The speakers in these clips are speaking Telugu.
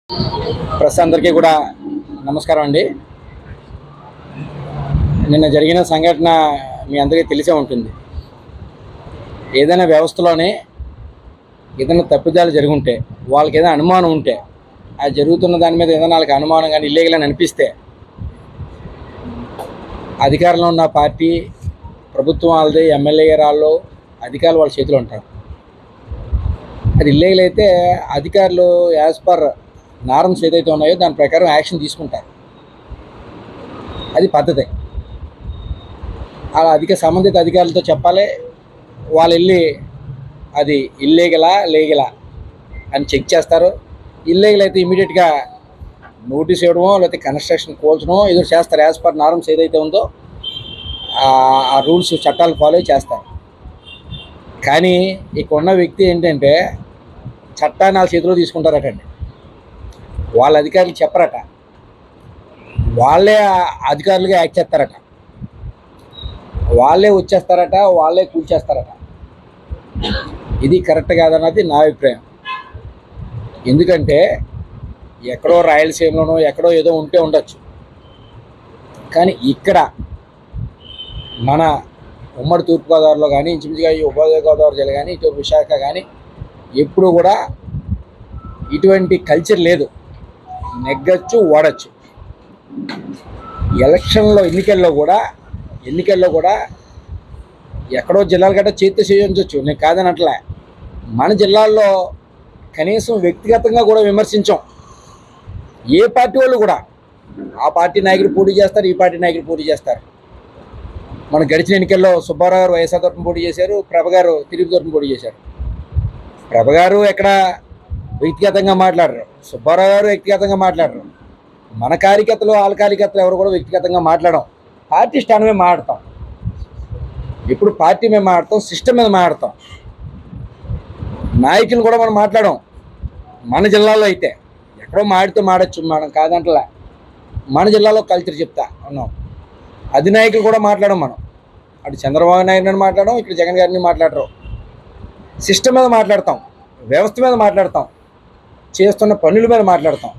ప్రెస్ అందరికీ కూడా నమస్కారం అండి. నిన్న జరిగిన సంఘటన మీ అందరికీ తెలిసే ఉంటుంది. ఏదైనా వ్యవస్థలోనే ఏదైనా తప్పిదాలు జరుగుంటే, వాళ్ళకి ఏదైనా అనుమానం ఉంటే, ఆ జరుగుతున్న దాని మీద ఏదైనా వాళ్ళకి అనుమానం కానీ ఇల్లీగల్ అని అనిపిస్తే, అధికారంలో ఉన్న పార్టీ, ప్రభుత్వం వాళ్ళది, ఎమ్మెల్యే గారు అధికారులు వాళ్ళ చేతిలో ఉంటారు. అది ఇల్లీగల్ అయితే అధికారులు యాజ్ పర్ నార్మ్స్ ఏదైతే ఉన్నాయో దాని ప్రకారం యాక్షన్ తీసుకుంటారు. అది పద్ధతి. అలా సంబంధిత అధికారులతో చెప్పాలి. వాళ్ళు వెళ్ళి అది ఇల్లీగలా లీగలా అని చెక్ చేస్తారు. ఇల్లీగల్ అయితే ఇమీడియట్గా నోటీస్ ఇవ్వడమో లేకపోతే కన్స్ట్రక్షన్ కోల్చడమో ఏదో చేస్తారు. యాజ్ పర్ నార్మ్స్ ఏదైతే ఉందో ఆ రూల్స్ చట్టాలు ఫాలో చేస్తారు. కానీ ఇక్కడ ఉన్న వ్యక్తి ఏంటంటే చట్టాన్ని వాళ్ళ చేతిలో తీసుకుంటారటండి. వాళ్ళ అధికారులు చెప్పరట, వాళ్ళే అధికారులుగా యాక్ట్ చేస్తారట, వాళ్ళే వచ్చేస్తారట, వాళ్ళే కూల్చేస్తారట. ఇది కరెక్ట్ కాదన్నది నా అభిప్రాయం. ఎందుకంటే ఎక్కడో రాయలసీమలోనో ఎక్కడో ఏదో ఉంటే ఉండొచ్చు, కానీ ఇక్కడ మన ఉమ్మడి తూర్పుగోదావరిలో కానీ ఇంచుమించుగా ఈ ఉభయ గోదావరి జిల్లా కానీ ఇటు విశాఖ కానీ ఎప్పుడు కూడా ఇటువంటి కల్చర్ లేదు. నెగ్గచ్చు, ఓడచ్చు. ఎన్నికల్లో కూడా ఎక్కడో జిల్లాల గట్రా చేతితో చేయించవచ్చు, నేను కాదనట్లే. మన జిల్లాల్లో కనీసం వ్యక్తిగతంగా కూడా విమర్శించాం. ఏ పార్టీ వాళ్ళు కూడా ఆ పార్టీ నాయకులు పోటీ చేస్తారు, ఈ పార్టీ నాయకులు పోటీ చేస్తారు. మన గడిచిన ఎన్నికల్లో సుబ్బారావు గారు వైఎస్ఆర్ తరఫున పోటీ చేశారు, ప్రభ గారు తిరుపతి తరఫున పోటీ చేశారు. ప్రభ గారు ఎక్కడ వ్యక్తిగతంగా మాట్లాడరు, సుబ్బారావు గారు వ్యక్తిగతంగా మాట్లాడరు. మన కార్యకర్తలు వాళ్ళ కార్యకర్తలు ఎవరు కూడా వ్యక్తిగతంగా మాట్లాడడం. పార్టీ స్టాండ్ మీద మాట్లాడతాం. ఇప్పుడు పార్టీ మీద మాట్లాడతాం, సిస్టమ్ మీద మాట్లాడతాం. నాయకులు కూడా మనం మాట్లాడడం. మన జిల్లాలో అయితే ఎక్కడో మాడచ్చు, మనం కాదంటలే. మన జిల్లాలో కల్చర్ చెప్తా ఉన్నాం. అధినాయకులు కూడా మాట్లాడడం. మనం అటు చంద్రబాబు నాయుడు మాట్లాడడం, ఇక్కడ జగన్ గారిని మాట్లాడరు. సిస్టమ్ మీద మాట్లాడతాం, వ్యవస్థ మీద మాట్లాడతాం, చేస్తున్న పనుల మీద మాట్లాడతాం.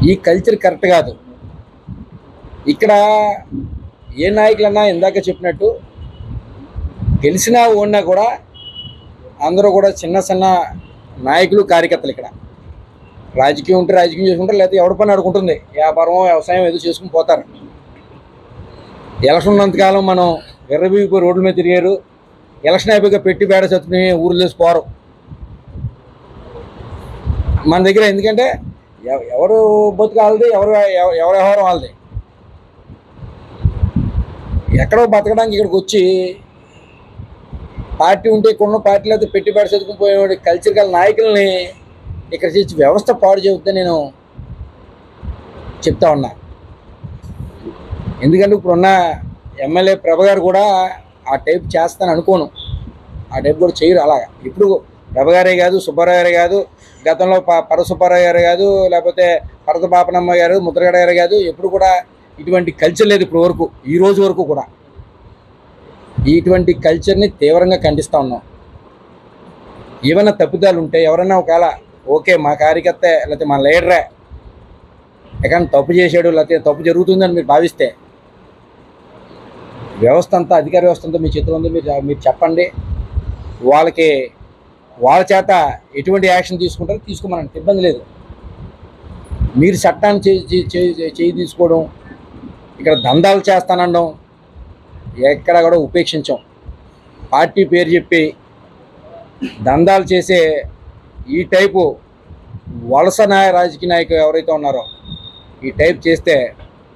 ఈ కల్చర్ కరెక్ట్ కాదు. ఇక్కడ ఏ నాయకులన్నా ఇందాక చెప్పినట్టు గెలిచినా ఓడినా కూడా అందరూ కూడా చిన్న చిన్న నాయకులు, కార్యకర్తలు. ఇక్కడ రాజకీయం ఉంటే రాజకీయం చేసుకుంటారు, లేకపోతే ఎవరి పని అడుగుంటుంది, వ్యాపారం వ్యవసాయం ఏదో చేసుకుని పోతారు. ఎలక్షన్ ఉన్నంతకాలం మనం ఎర్రబీగిపోయి రోడ్ల మీద తిరిగారు. ఎలక్షన్ అయిపోయి పెట్టి బేడ చదువుకుని ఊరు చేసుకోరు మన దగ్గర. ఎందుకంటే ఎవరు బతుకు వాళ్ళది, ఎవరు వ్యవహారం వాళ్ళది. ఎక్కడో బతకడానికి ఇక్కడికి వచ్చి పార్టీ ఉంటే కొన్న పార్టీలో అయితే పెట్టి బేడ చదువుకుని పోయేవాడి కల్చర్ గల నాయకుల్ని ఇక్కడ చేసి వ్యవస్థ పాడు చేద్దని నేను చెప్తా ఉన్నా. ఎందుకంటే ఇప్పుడున్న ఎమ్మెల్యే ప్రభ గారు కూడా ఆ టైప్ చేస్తాను అనుకోను. ఆ టైప్ కూడా చేయరు. అలాగా ఇప్పుడు ప్రభ గారే కాదు, సుబ్బారావు గారే కాదు, గతంలో పరసుబ్బారావు గారు కాదు, లేకపోతే పరత పాపనమ్మ గారు, ముద్రగడ గారు కాదు, ఎప్పుడు కూడా ఇటువంటి కల్చర్ లేదు ఇప్పుడు వరకు, ఈ రోజు వరకు కూడా. ఇటువంటి కల్చర్ని తీవ్రంగా ఖండిస్తూ ఉన్నాం. ఏమైనా తప్పిదాలు ఉంటే ఎవరైనా ఒకవేళ ఓకే మా కార్యకర్త లేకపోతే మన లీడరే ఎక్కడైనా తప్పు చేశాడు లేకపోతే తప్పు జరుగుతుందని మీరు భావిస్తే, వ్యవస్థ అంతా, అధికార వ్యవస్థ అంతా మీ చేతిలో ఉంది, మీరు చెప్పండి. వాళ్ళ చేత ఎటువంటి యాక్షన్ తీసుకుంటారో తీసుకోమనండి, ఇబ్బంది లేదు. మీరు చట్టాన్ని చేయి తీసుకోవడం, ఇక్కడ దందాలు చేస్తానడం ఎక్కడ కూడా ఉపేక్షించాం. పార్టీ పేరు చెప్పి దందాలు చేసే ఈ టైపు వలస రాజకీయ నాయకులు ఎవరైతే ఉన్నారో ఈ టైప్ చేస్తే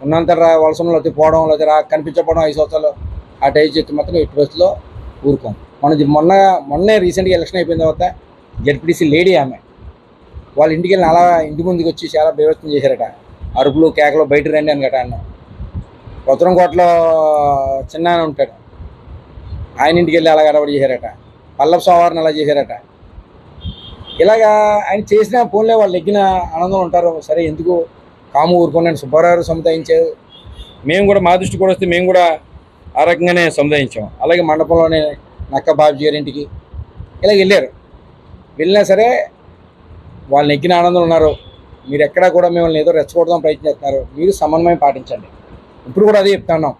ఉన్నంత వలసలో పోవడం, లేదా కనిపించకపోవడం 5 సంవత్సరాలు ఆ టైప్ చేస్తే మాత్రం ఎట్టి పరిస్థితిలో ఊరుకోం. మొన్నే రీసెంట్గా ఎలక్షన్ అయిపోయిన తర్వాత జెడ్పీటీసీ లేడీ ఆమె వాళ్ళ ఇంటికి వెళ్ళిన అలా ఇంటి ముందుకు వచ్చి చాలా బీభత్సం చేశారట. అరుపులు కేకలు, బయట రండి అని గట అన్న. కొత్తరంకోటలో చిన్న ఉంటాడు, ఆయన ఇంటికి వెళ్ళి అలా గడబడి చేశారట. పల్లపు సోమవారం అలా చేశారట. ఇలాగా ఆయన చేసిన ఫోన్లే వాళ్ళు ఎగ్గిన ఆనందం ఉంటారు. సరే ఎందుకు కాము ఊరుకున్నాను. సుబ్బారావు సముదాయించారు, మేము కూడా మా దృష్టి కూడా వస్తే మేము కూడా ఆ రకంగానే సముదాయించాం. అలాగే మండపంలోనే నక్క బాబుజీ గారింటికి ఇలాగ వెళ్ళారు. వెళ్ళినా సరే వాళ్ళు నెగ్గిన ఆనందం ఉన్నారు. మీరు ఎక్కడా కూడా మిమ్మల్ని ఏదో రెచ్చగొడదాం ప్రయత్నం చేస్తున్నారు. మీరు సమన్వయం పాటించండి. ఇప్పుడు కూడా అదే చెప్తున్నాం,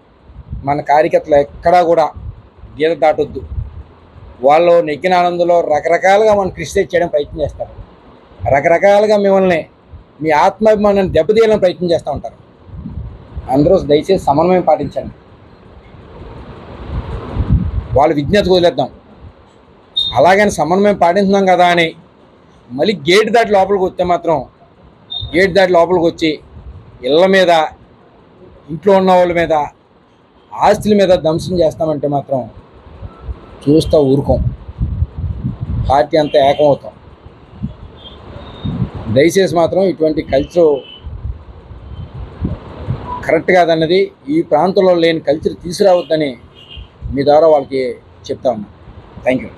మన కార్యకర్తలు ఎక్కడా కూడా గీత దాటొద్దు. వాళ్ళు నెగ్గిన ఆనందంలో రకరకాలుగా మనం క్రిటిసైజ్ చేయడం ప్రయత్నం చేస్తారు. రకరకాలుగా మిమ్మల్ని మీ ఆత్మాభిమానాన్ని దెబ్బతీయాలని ప్రయత్నం చేస్తూ ఉంటారు. అందరూ దయచేసి సమన్వయం పాటించండి. వాళ్ళు విజ్ఞత వదిలేద్దాం. అలాగని సమన్వయం పాటించున్నాం కదా అని మళ్ళీ గేట్ దాటి లోపలికి వస్తే మాత్రం, గేట్ దాటి లోపలికి వచ్చి ఇళ్ళ మీద, ఇంట్లో ఉన్న వాళ్ళ మీద, ఆస్తుల మీద ధ్వంసం చేస్తామంటే మాత్రం చూస్తూ ఊరుకోం. పార్టీ అంతా ఏకమవుతాం. దయచేసి మాత్రం ఇటువంటి కల్చర్ కరెక్ట్ కాదన్నది, ఈ ప్రాంతంలో లేని కల్చర్ తీసుకురావద్దని మీ ద్వారా వాళ్ళకి చెప్తా ఉన్నాను. Thank you.